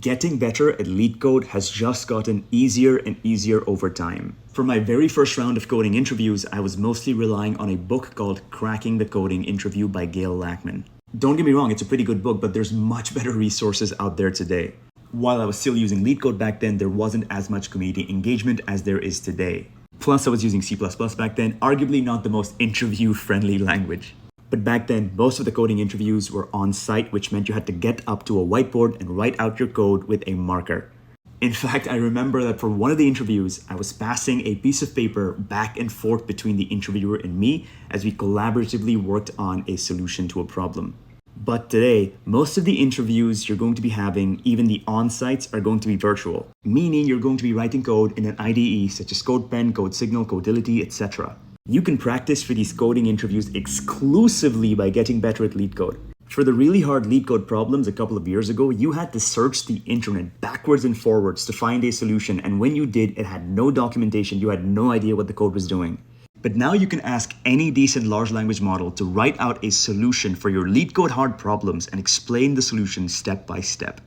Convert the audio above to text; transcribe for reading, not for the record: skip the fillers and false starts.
Getting better at LeetCode has just gotten easier and easier over time. For my very first round of coding interviews, I was mostly relying on a book called Cracking the Coding Interview by Gail Lackman. Don't get me wrong, it's a pretty good book, but there's much better resources out there today. While I was still using LeetCode back then, there wasn't as much community engagement as there is today. Plus, I was using C++ back then, arguably not the most interview-friendly language. But back then, most of the coding interviews were on site, which meant you had to get up to a whiteboard and write out your code with a marker. In fact, I remember that for one of the interviews, I was passing a piece of paper back and forth between the interviewer and me as we collaboratively worked on a solution to a problem. But today, most of the interviews you're going to be having, even the on-sites, are going to be virtual, meaning you're going to be writing code in an IDE such as CodePen, CodeSignal, Codility, etc. You can practice for these coding interviews exclusively by getting better at LeetCode. For the really hard LeetCode problems a couple of years ago, you had to search the internet backwards and forwards to find a solution, and when you did, it had no documentation, you had no idea what the code was doing. But now you can ask any decent large language model to write out a solution for your LeetCode hard problems and explain the solution step by step.